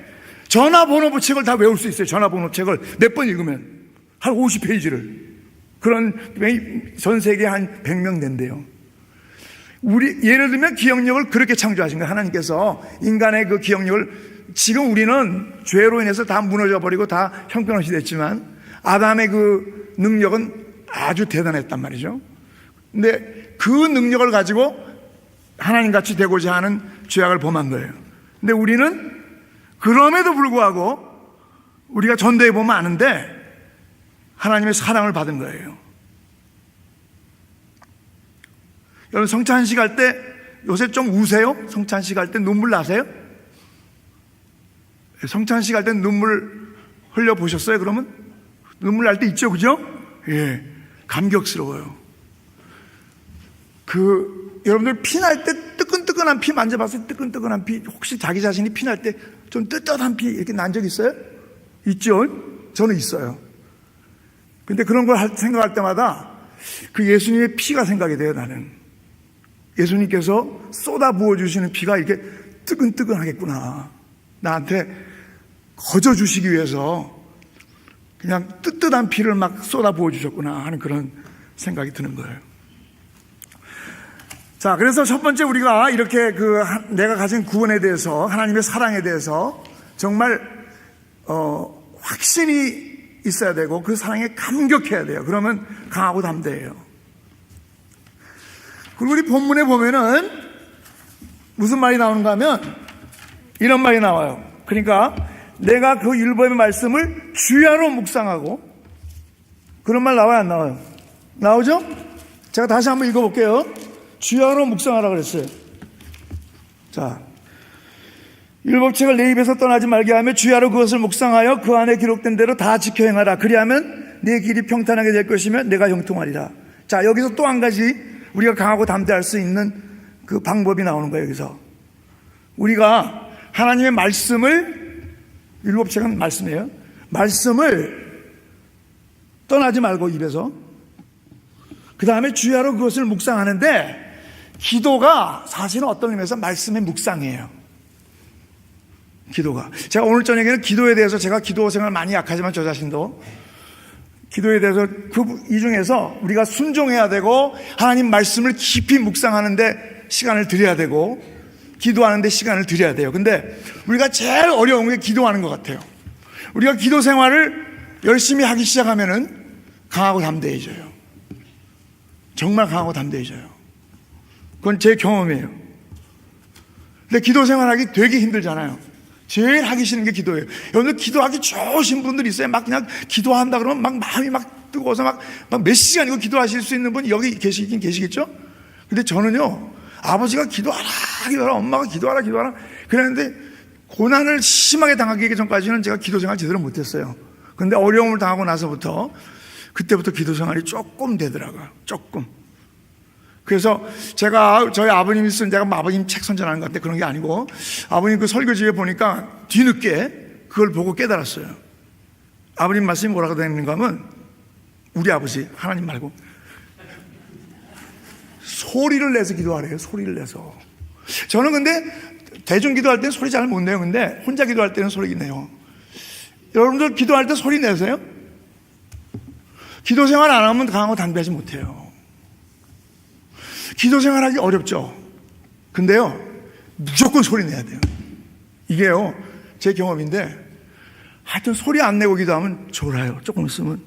전화번호 책을 다 외울 수 있어요. 전화번호 책을 몇 번 읽으면 한 50페이지를. 그런 전 세계에 한 100명 된대요. 예를 들면 기억력을 그렇게 창조하신 거예요. 하나님께서 인간의 그 기억력을, 지금 우리는 죄로 인해서 다 무너져 버리고 다 형편없이 됐지만 아담의 그 능력은 아주 대단했단 말이죠. 근데 그 능력을 가지고 하나님같이 되고자 하는 죄악을 범한 거예요. 근데 우리는 그럼에도 불구하고 우리가 전도해 보면 아는데 하나님의 사랑을 받은 거예요. 여러분 성찬식 할 때 요새 좀 우세요? 성찬식 할 때 눈물 나세요? 성찬식 할 때 눈물 흘려 보셨어요? 그러면 눈물 날 때 있죠, 그죠? 예, 감격스러워요. 여러분들 피날 때 뜨끈뜨끈한 피 만져봤어요? 뜨끈뜨끈한 피. 혹시 자기 자신이 피날 때 좀 뜨뜻한 피 이렇게 난 적 있어요? 있죠? 저는 있어요. 근데 그런 걸 생각할 때마다 그 예수님의 피가 생각이 돼요, 나는. 예수님께서 쏟아 부어주시는 피가 이렇게 뜨끈뜨끈하겠구나. 나한테 거저주시기 위해서 그냥 뜨뜻한 피를 막 쏟아 부어주셨구나 하는 그런 생각이 드는 거예요. 자, 그래서 첫 번째 우리가 이렇게 내가 가진 구원에 대해서, 하나님의 사랑에 대해서 정말 확신이 있어야 되고 그 사랑에 감격해야 돼요. 그러면 강하고 담대해요. 그리고 우리 본문에 보면은 무슨 말이 나오는가 하면 이런 말이 나와요. 그러니까 내가 그 율법의 말씀을 주야로 묵상하고, 그런 말 나와요, 안 나와요? 나오죠? 제가 다시 한번 읽어볼게요. 주야로 묵상하라 그랬어요. 자, 율법책을 내 입에서 떠나지 말게 하며 주야로 그것을 묵상하여 그 안에 기록된 대로 다 지켜 행하라. 그리하면 내 길이 평탄하게 될 것이며 내가 형통하리라. 자, 여기서 또 한 가지 우리가 강하고 담대할 수 있는 그 방법이 나오는 거예요. 여기서 우리가 하나님의 말씀을, 율법책은 말씀이에요. 말씀을 떠나지 말고 입에서, 그 다음에 주야로 그것을 묵상하는데, 기도가 사실은 어떤 의미에서 말씀의 묵상이에요. 기도가. 제가 오늘 저녁에는 기도에 대해서, 제가 기도 생활 많이 약하지만 저 자신도 기도에 대해서 이 중에서 우리가 순종해야 되고 하나님 말씀을 깊이 묵상하는데 시간을 들여야 되고 기도하는데 시간을 들여야 돼요. 근데 우리가 제일 어려운 게 기도하는 것 같아요. 우리가 기도 생활을 열심히 하기 시작하면은 강하고 담대해져요. 정말 강하고 담대해져요. 그건 제 경험이에요. 근데 기도 생활하기 되게 힘들잖아요. 제일 하기 싫은 게 기도예요. 여러분들 기도하기 좋으신 분들이 있어요. 막 그냥 기도한다 그러면 막 마음이 막 뜨거워서 막 몇 시간이고 기도하실 수 있는 분이 여기 계시긴 계시겠죠? 근데 저는요, 아버지가 기도하라, 엄마가 기도하라, 그랬는데 고난을 심하게 당하기 전까지는 제가 기도 생활 제대로 못했어요. 근데 어려움을 당하고 나서부터 그때부터 기도 생활이 조금 되더라고요. 조금. 그래서 저희 아버님이 쓴, 제가 아버님 책 선전하는 것 같은데 그런 게 아니고, 아버님 그 설교집에 보니까 뒤늦게 그걸 보고 깨달았어요. 아버님 말씀이 뭐라고 되는가 하면, 우리 아버지, 하나님 말고, 소리를 내서 기도하래요. 소리를 내서. 저는 근데 대중 기도할 때는 소리 잘 못 내요. 근데 혼자 기도할 때는 소리 내요. 여러분들 기도할 때 소리 내세요? 기도 생활 안 하면 강하고 담대하지 못해요. 기도 생활하기 어렵죠. 근데요, 무조건 소리 내야 돼요. 이게요, 제 경험인데, 하여튼 소리 안 내고 기도하면 졸아요. 조금 있으면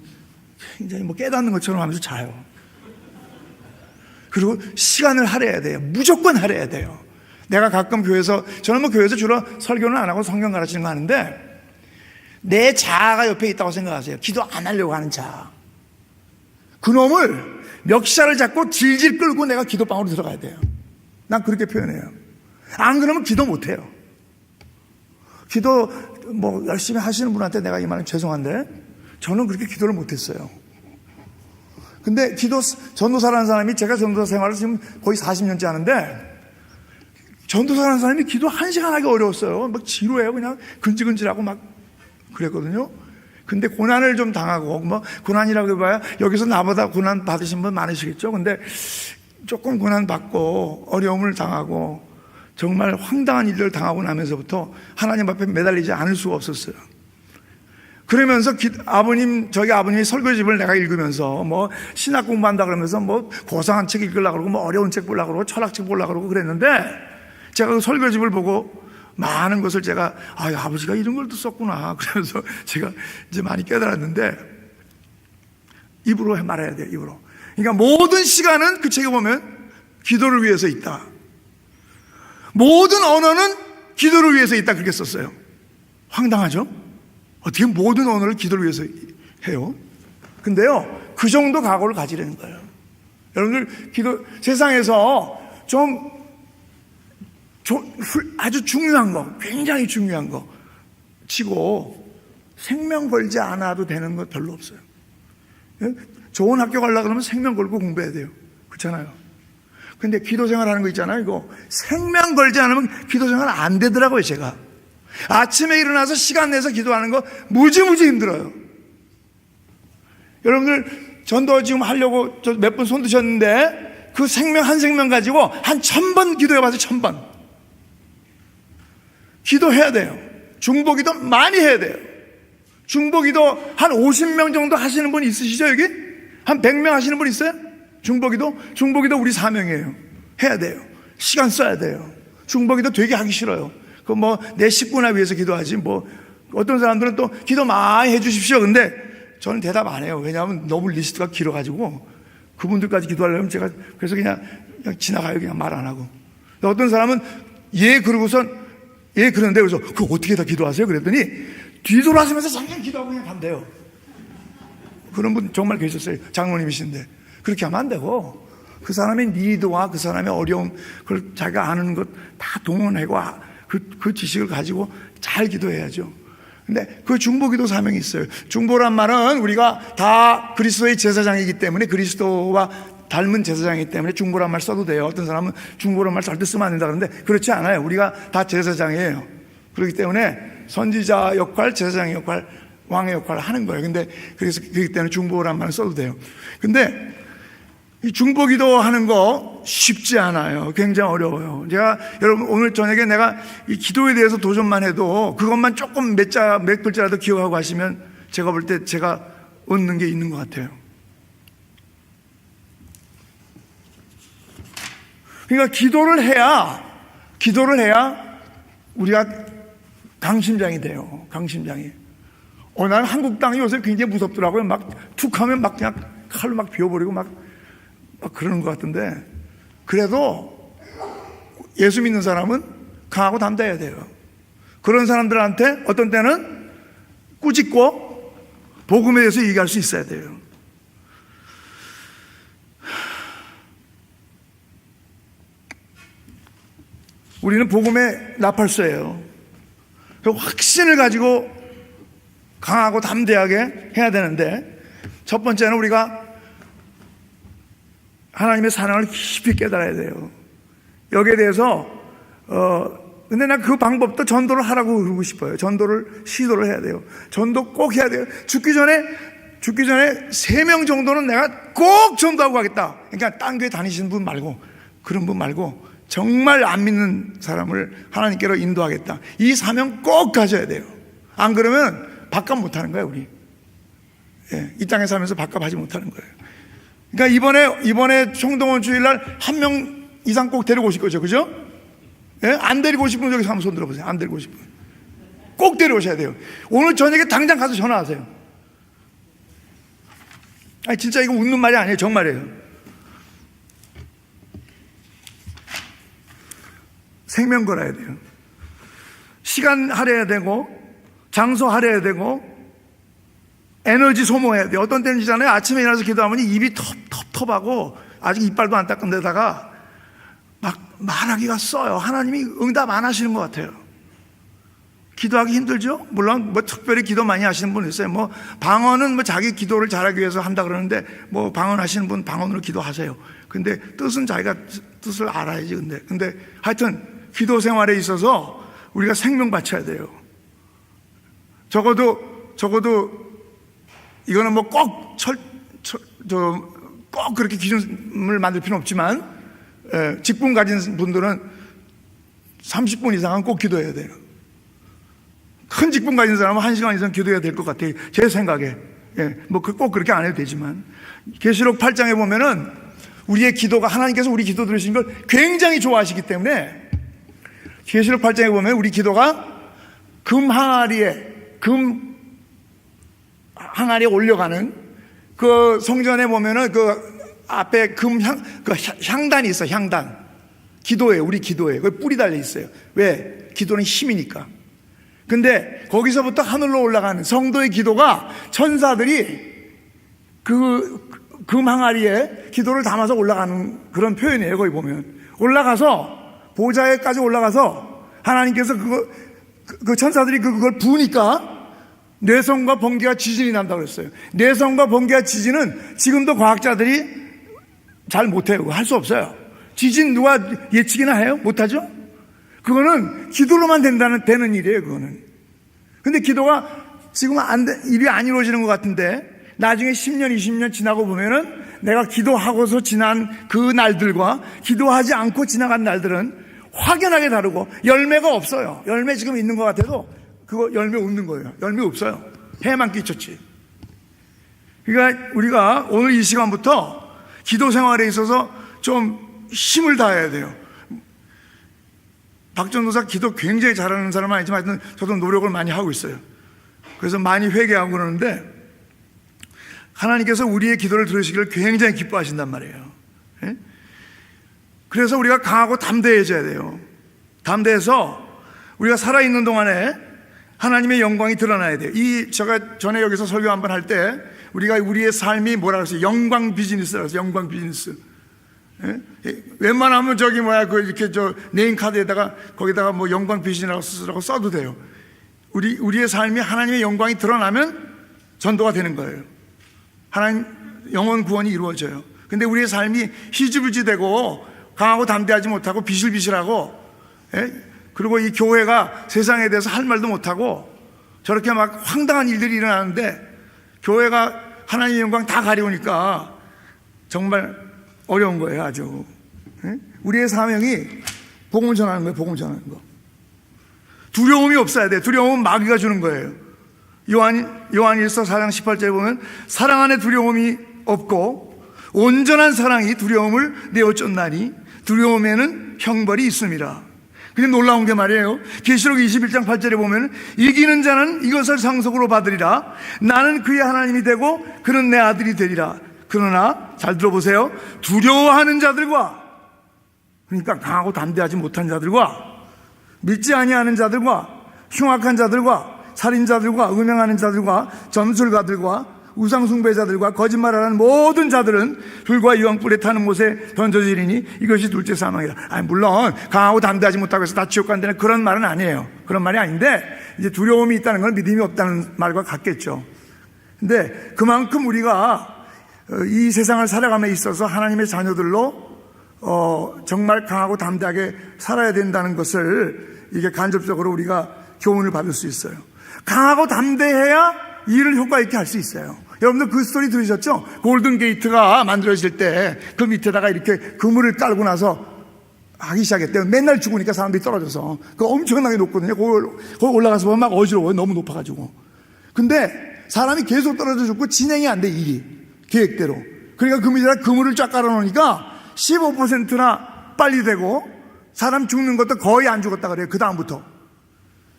굉장히 깨닫는 것처럼 하면서 자요. 그리고 시간을 할애해야 돼요. 무조건 할애해야 돼요. 내가 가끔 교회에서, 저는 교회에서 주로 설교는 안 하고 성경 가르치는 거 하는데, 내 자아가 옆에 있다고 생각하세요. 기도 안 하려고 하는 자아. 그놈을 멱살을 잡고 질질 끌고 내가 기도방으로 들어가야 돼요. 난 그렇게 표현해요. 안 그러면 기도 못해요. 기도 열심히 하시는 분한테 내가 이 말은 죄송한데 저는 그렇게 기도를 못했어요. 근데 전도사라는 사람이, 제가 전도사 생활을 지금 거의 40년째 하는데, 전도사라는 사람이 기도 1시간 하기 어려웠어요. 지루해요. 그냥 근질근질하고 막 그랬거든요. 근데 고난을 좀 당하고, 고난이라고 해봐야 여기서 나보다 고난 받으신 분 많으시겠죠. 근데 조금 고난 받고 어려움을 당하고 정말 황당한 일들을 당하고 나면서부터 하나님 앞에 매달리지 않을 수가 없었어요. 그러면서 저희 아버님이 설교집을 내가 읽으면서 뭐 신학 공부한다 그러면서 뭐 고상한 책 읽으려고 그러고 뭐 어려운 책 보려고 그러고 철학책 보려고 그러고 그랬는데, 제가 그 설교집을 보고 많은 것을 제가 아버지가 이런 걸 또 썼구나 그러면서 제가 이제 많이 깨달았는데, 입으로 말해야 돼요. 입으로. 그러니까 모든 시간은 그 책에 보면 기도를 위해서 있다. 모든 언어는 기도를 위해서 있다 그렇게 썼어요. 황당하죠? 어떻게 모든 언어를 기도를 위해서 해요? 근데요, 그 정도 각오를 가지려는 거예요. 여러분들, 세상에서 아주 중요한 거, 굉장히 중요한 거 치고 생명 걸지 않아도 되는 거 별로 없어요. 좋은 학교 가려고 그러면 생명 걸고 공부해야 돼요. 그렇잖아요. 근데 기도 생활하는 거 있잖아요. 이거 생명 걸지 않으면 기도 생활 안 되더라고요. 제가 아침에 일어나서 시간 내서 기도하는 거 무지무지 힘들어요. 여러분들, 전도 지금 하려고 몇 분 손 드셨는데 그 생명 한 생명 가지고 한 1000번 기도해봐서 1000번 기도해야 돼요. 중보기도 많이 해야 돼요. 중보기도 한 50명 정도 하시는 분 있으시죠? 여기? 한 100명 하시는 분 있어요? 중보기도 우리 사명이에요. 해야 돼요. 시간 써야 돼요. 중보기도 되게 하기 싫어요. 그 뭐 내 식구나 위해서 기도하지, 뭐 어떤 사람들은 또 기도 많이 해주십시오. 근데 저는 대답 안 해요. 왜냐하면 너무 리스트가 길어가지고 그분들까지 기도하려면 제가 그래서 그냥 지나가요. 그냥 말 안 하고. 어떤 사람은 그러고선 그런데 그래서 그거 어떻게 다 기도하세요? 그랬더니 뒤돌아서면서 잠깐 기도하고 그냥 간대요. 그런 분 정말 계셨어요. 장로님이신데. 그렇게 하면 안 되고, 그 사람의 니드와 그 사람의 어려움, 그걸 자기가 아는 것 다 동원하고 그 지식을 가지고 잘 기도해야죠. 근데 그 중보기도 사명이 있어요. 중보란 말은 우리가 다 그리스도의 제사장이기 때문에, 그리스도와 닮은 제사장이기 때문에 중보란 말 써도 돼요. 어떤 사람은 중보란 말 절대 쓰면 안 된다 그러는데 그렇지 않아요. 우리가 다 제사장이에요. 그렇기 때문에 선지자 역할, 제사장의 역할, 왕의 역할을 하는 거예요. 근데 그렇기 때문에 중보란 말을 써도 돼요. 근데 이 중보기도 하는 거 쉽지 않아요. 굉장히 어려워요. 제가 여러분 오늘 저녁에 내가 이 기도에 대해서 도전만 해도 그것만 조금 몇 글자라도 기억하고 하시면 제가 볼 때 제가 얻는 게 있는 것 같아요. 그러니까 기도를 해야 우리가 강심장이 돼요. 강심장이. 난 한국 땅이 요새 굉장히 무섭더라고요. 막 툭 하면 막 그냥 칼로 막 비워버리고 막 그러는 것 같은데, 그래도 예수 믿는 사람은 강하고 담대해야 돼요. 그런 사람들한테 어떤 때는 꾸짖고 복음에 대해서 얘기할 수 있어야 돼요. 우리는 복음의 나팔서예요. 확신을 가지고 강하고 담대하게 해야 되는데, 첫 번째는 우리가 하나님의 사랑을 깊이 깨달아야 돼요. 여기에 대해서 근데 난 그 방법도 전도를 하라고 그러고 싶어요. 전도를 시도를 해야 돼요. 전도 꼭 해야 돼요. 죽기 전에 3명 정도는 내가 꼭 전도하고 가겠다. 그러니까 딴 교회 다니시는 분 말고, 그런 분 말고 정말 안 믿는 사람을 하나님께로 인도하겠다. 이 사명 꼭 가져야 돼요. 안 그러면 밥값 못하는 거예요, 우리. 이 땅에 살면서 밥값 하지 못하는 거예요. 그러니까 이번에 총동원 주일날 1명 이상 꼭 데리고 오실 거죠, 그죠? 안 데리고 오실 분 여기서 한번 손 들어보세요. 안 데리고 오실 분 꼭 데려오셔야 돼요. 오늘 저녁에 당장 가서 전화하세요. 아니 진짜 이거 웃는 말이 아니에요, 정말이에요. 생명 걸어야 돼요. 시간 할애해야 되고, 장소 할애해야 되고, 에너지 소모해야 돼요. 어떤 때는 있잖아요. 아침에 일어나서 기도하면 입이 텁텁하고 아직 이빨도 안 닦은 데다가 막 말하기가 써요. 하나님이 응답 안 하시는 것 같아요. 기도하기 힘들죠? 물론 뭐 특별히 기도 많이 하시는 분 있어요. 뭐 방언은 뭐 자기 기도를 잘하기 위해서 한다 그러는데, 뭐 방언 하시는 분 방언으로 기도하세요. 근데 뜻은 자기가 뜻을 알아야지. 근데 하여튼 기도 생활에 있어서 우리가 생명 바쳐야 돼요. 적어도 이거는 뭐 꼭 그렇게 기준을 만들 필요는 없지만, 직분 가진 분들은 30분 이상은 꼭 기도해야 돼요. 큰 높은 직분 가진 사람은 1시간 이상 기도해야 될 것 같아요. 제 생각에. 예, 뭐 꼭 그렇게 안 해도 되지만. 계시록 8장에 보면은 우리의 기도가, 하나님께서 우리 기도 들으신 걸 굉장히 좋아하시기 때문에 계시록 8장에 보면 우리 기도가 금 항아리에 올려가는 그 성전에 보면은 그 앞에 그 향단이 있어. 향단. 기도예요. 우리 기도예요. 거기 뿔이 달려 있어요. 왜? 기도는 힘이니까. 근데 거기서부터 하늘로 올라가는 성도의 기도가 천사들이 금 항아리에 기도를 담아서 올라가는 그런 표현이에요. 거기 보면 올라가서 보좌에까지 올라가서 하나님께서 그 천사들이 그걸 부으니까 뇌성과 번개와 지진이 난다고 그랬어요. 뇌성과 번개와 지진은 지금도 과학자들이 잘 못해요. 할 수 없어요. 지진 누가 예측이나 해요? 못하죠? 그거는 기도로만 되는 일이에요. 그거는. 근데 기도가 지금 일이 안 이루어지는 것 같은데 나중에 10년, 20년 지나고 보면은 내가 기도하고서 지난 그 날들과 기도하지 않고 지나간 날들은 확연하게 다르고 열매가 없어요. 열매 지금 있는 것 같아도 그거 열매 없는 거예요. 열매 없어요. 해만 끼쳤지. 그러니까 우리가 오늘 이 시간부터 기도 생활에 있어서 좀 힘을 다해야 돼요. 박전도사 기도 굉장히 잘하는 사람은 아니지만 하여튼 저도 노력을 많이 하고 있어요. 그래서 많이 회개하고 그러는데 하나님께서 우리의 기도를 들으시기를 굉장히 기뻐하신단 말이에요. 예? 그래서 우리가 강하고 담대해져야 돼요. 담대해서 우리가 살아있는 동안에 하나님의 영광이 드러나야 돼요. 제가 전에 여기서 설교 한번 할 때 우리가 우리의 삶이 뭐라고 했어요? 영광 비즈니스라고 했어요. 영광 비즈니스. 예? 웬만하면 이렇게 네임카드에다가 거기다가 뭐 영광 비즈니스라고 쓰라고 써도 돼요. 우리의 삶이 하나님의 영광이 드러나면 전도가 되는 거예요. 하나님 영혼 구원이 이루어져요. 근데 우리의 삶이 희지부지 되고 강하고 담대하지 못하고 비실비실하고, 예? 그리고 이 교회가 세상에 대해서 할 말도 못하고 저렇게 막 황당한 일들이 일어나는데 교회가 하나님의 영광 다 가려우니까 정말 어려운 거예요. 아주. 예? 우리의 사명이 복음을 전하는 거예요. 복음을 전하는 거. 두려움이 없어야 돼요. 두려움은 마귀가 주는 거예요. 요한일서 4장 18절에 보면 사랑 안에 두려움이 없고 온전한 사랑이 두려움을 내어 쫓나니 두려움에는 형벌이 있습니다. 근데 놀라운 게 말이에요. 계시록 21장 8절에 보면 이기는 자는 이것을 상속으로 받으리라. 나는 그의 하나님이 되고 그는 내 아들이 되리라. 그러나 잘 들어보세요. 두려워하는 자들과, 그러니까 강하고 담대하지 못한 자들과 믿지 아니하는 자들과 흉악한 자들과 살인자들과 음행하는 자들과 점술가들과 우상숭배자들과 거짓말하는 모든 자들은 불과 유황불에 타는 못에 던져지리니 이것이 둘째 사망이라. 아니 물론 강하고 담대하지 못하고 해서 다 지옥 간다는 그런 말은 아니에요. 그런 말이 아닌데 이제 두려움이 있다는 건 믿음이 없다는 말과 같겠죠. 근데 그만큼 우리가 이 세상을 살아감에 있어서 하나님의 자녀들로 정말 강하고 담대하게 살아야 된다는 것을 이게 간접적으로 우리가 교훈을 받을 수 있어요. 강하고 담대해야 일을 효과 있게 할 수 있어요. 여러분들 그 스토리 들으셨죠? 골든 게이트가 만들어질 때 그 밑에다가 이렇게 그물을 깔고 나서 하기 시작했대요. 맨날 죽으니까 사람들이 떨어져서 그거 엄청나게 높거든요. 거기 올라가서 보면 막 어지러워요. 너무 높아가지고. 근데 사람이 계속 떨어져 죽고 진행이 안 돼. 일이 계획대로. 그러니까 그 밑에다 그물을 쫙 깔아놓으니까 15%나 빨리 되고 사람 죽는 것도 거의 안 죽었다 그래요. 그 다음부터.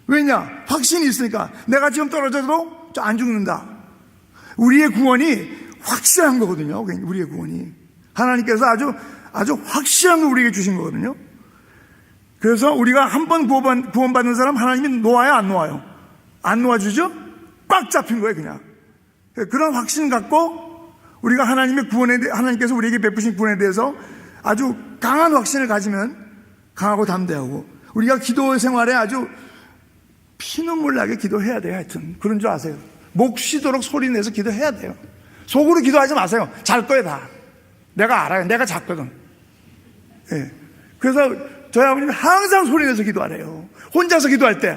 왜냐? 확신이 있으니까. 내가 지금 떨어져도 안 죽는다. 우리의 구원이 확실한 거거든요. 우리의 구원이 하나님께서 아주 확실한 걸 우리에게 주신 거거든요. 그래서 우리가 한 번 구원받는 사람 하나님이 놓아요, 안 놓아요? 안 놓아주죠? 꽉 잡힌 거예요, 그냥. 그런 확신 갖고 우리가 하나님께서 우리에게 베푸신 구원에 대해서 아주 강한 확신을 가지면 강하고 담대하고, 우리가 기도 생활에 아주 피눈물 나게 기도해야 돼요. 하여튼 그런 줄 아세요? 목 쉬도록 소리 내서 기도해야 돼요. 속으로 기도하지 마세요. 잘 거예요. 다 내가 알아요. 내가 작거든. 예. 그래서 저희 아버님이 항상 소리 내서 기도하래요. 혼자서 기도할 때.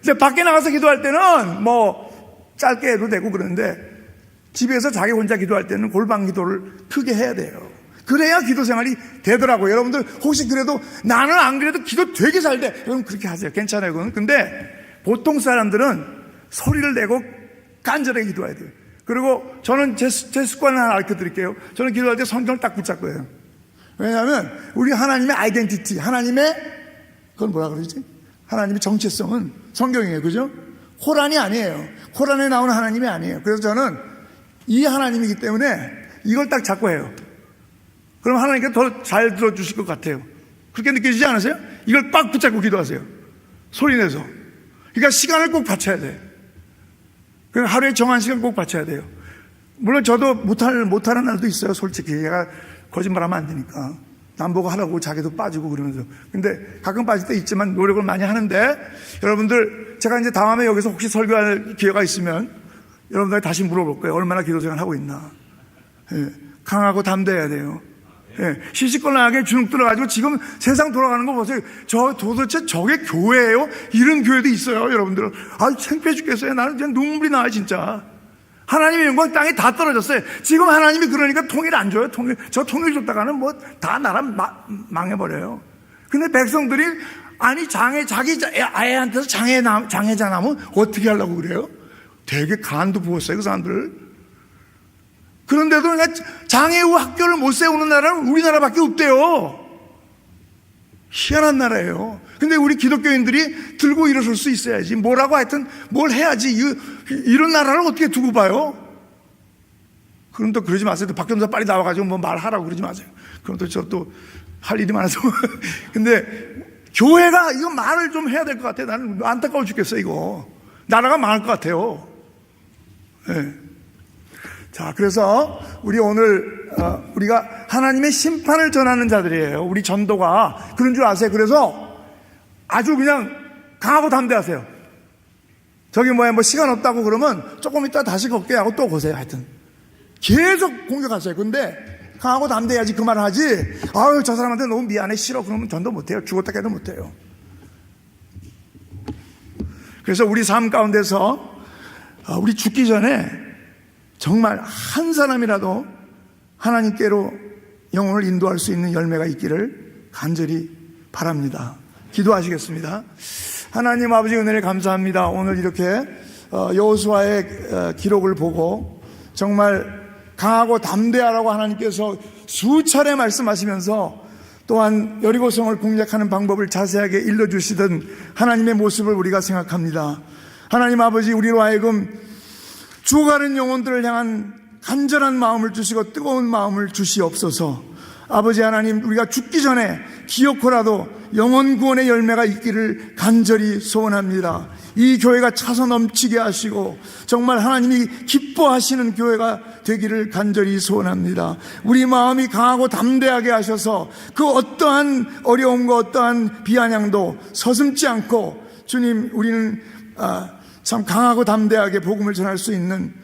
근데 밖에 나가서 기도할 때는 뭐 짧게 해도 되고 그러는데 집에서 자기 혼자 기도할 때는 골방 기도를 크게 해야 돼요. 그래야 기도 생활이 되더라고요. 여러분들 혹시 그래도 나는 안 그래도 기도 되게 잘 돼. 그럼 그렇게 하세요. 괜찮아요. 그건. 근데 보통 사람들은 소리를 내고 간절하게 기도해야 돼요. 그리고 저는 제 습관을 하나 알려 드릴게요. 저는 기도할 때 성경을 딱 붙잡고 해요. 왜냐하면 우리 하나님의 아이덴티티, 하나님의 그건 뭐라 그러지? 하나님의 정체성은 성경이에요. 그죠? 코란이 아니에요. 코란에 나오는 하나님이 아니에요. 그래서 저는 이 하나님이기 때문에 이걸 딱 잡고 해요. 그럼 하나님께 더 잘 들어주실 것 같아요. 그렇게 느껴지지 않으세요? 이걸 빡 붙잡고 기도하세요. 소리내서. 그러니까 시간을 꼭 바쳐야 돼. 그럼 하루에 정한 시간 꼭 바쳐야 돼요. 물론 저도 못하는 날도 있어요. 솔직히 얘가 거짓말하면 안 되니까 남보고 하라고 자기도 빠지고 그러면서. 근데 가끔 빠질 때 있지만 노력을 많이 하는데, 여러분들 제가 이제 다음에 여기서 혹시 설교할 기회가 있으면 여러분들 다시 물어볼 거예요. 얼마나 기도 생활 하고 있나. 예, 강하고 담대해야 돼요. 예, 시시콜콜하게 주눅 들어가지고 지금 세상 돌아가는 거 보세요. 저 도대체 저게 교회예요? 이런 교회도 있어요, 여러분들. 아, 창피해 죽겠어요. 나는 그냥 눈물이 나요, 진짜. 하나님의 영광 땅에 다 떨어졌어요. 지금 하나님이 그러니까 통일 안 줘요. 저 통일 줬다가는 뭐 다 나라 망해버려요. 근데 백성들이 아니 자기 아이한테서 장애자 나면 어떻게 하려고 그래요? 되게 간도 부었어요, 그 사람들. 그런데도 장애 후 학교를 못 세우는 나라는 우리나라밖에 없대요. 희한한 나라예요. 근데 우리 기독교인들이 들고 일어설 수 있어야지. 뭐라고 하여튼 뭘 해야지. 이런 나라를 어떻게 두고 봐요? 그럼 또 그러지 마세요. 박 전사 빨리 나와가지고 뭐 말하라고 그러지 마세요. 그럼 또 저 또 할 일이 많아서. 근데 교회가 이거 말을 좀 해야 될 것 같아요. 나는 안타까워 죽겠어요, 이거. 나라가 망할 것 같아요. 네. 자, 그래서 우리 오늘 우리가 하나님의 심판을 전하는 자들이에요. 우리 전도가 그런 줄 아세요. 그래서 아주 그냥 강하고 담대하세요. 저기 뭐 시간 없다고 그러면 조금 이따 다시 걷게 하고 또 보세요. 하여튼 계속 공격하세요. 근데 강하고 담대해야지 그 말을 하지. 아유, 저 사람한테 너무 미안해, 싫어, 그러면 전도 못해요. 죽었다 깨도 못해요. 그래서 우리 삶 가운데서 우리 죽기 전에 정말 한 사람이라도 하나님께로 영혼을 인도할 수 있는 열매가 있기를 간절히 바랍니다. 기도하시겠습니다. 하나님 아버지, 은혜를 감사합니다. 오늘 이렇게 여호수아의 기록을 보고 정말 강하고 담대하라고 하나님께서 수차례 말씀하시면서 또한 여리고성을 공략하는 방법을 자세하게 일러주시던 하나님의 모습을 우리가 생각합니다. 하나님 아버지, 우리로 하여금 죽어가는 영혼들을 향한 간절한 마음을 주시고 뜨거운 마음을 주시옵소서. 아버지 하나님, 우리가 죽기 전에 기어코라도 영혼 구원의 열매가 있기를 간절히 소원합니다. 이 교회가 차서 넘치게 하시고 정말 하나님이 기뻐하시는 교회가 되기를 간절히 소원합니다. 우리 마음이 강하고 담대하게 하셔서 그 어떠한 어려움과 어떠한 비아냥도 서슴지 않고 주님, 우리는 참 강하고 담대하게 복음을 전할 수 있는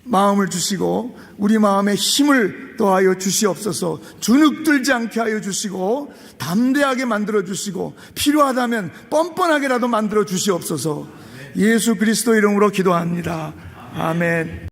마음을 주시고 우리 마음에 힘을 더하여 주시옵소서. 주눅들지 않게 하여 주시고 담대하게 만들어 주시고 필요하다면 뻔뻔하게라도 만들어 주시옵소서. 예수 그리스도 이름으로 기도합니다. 아멘.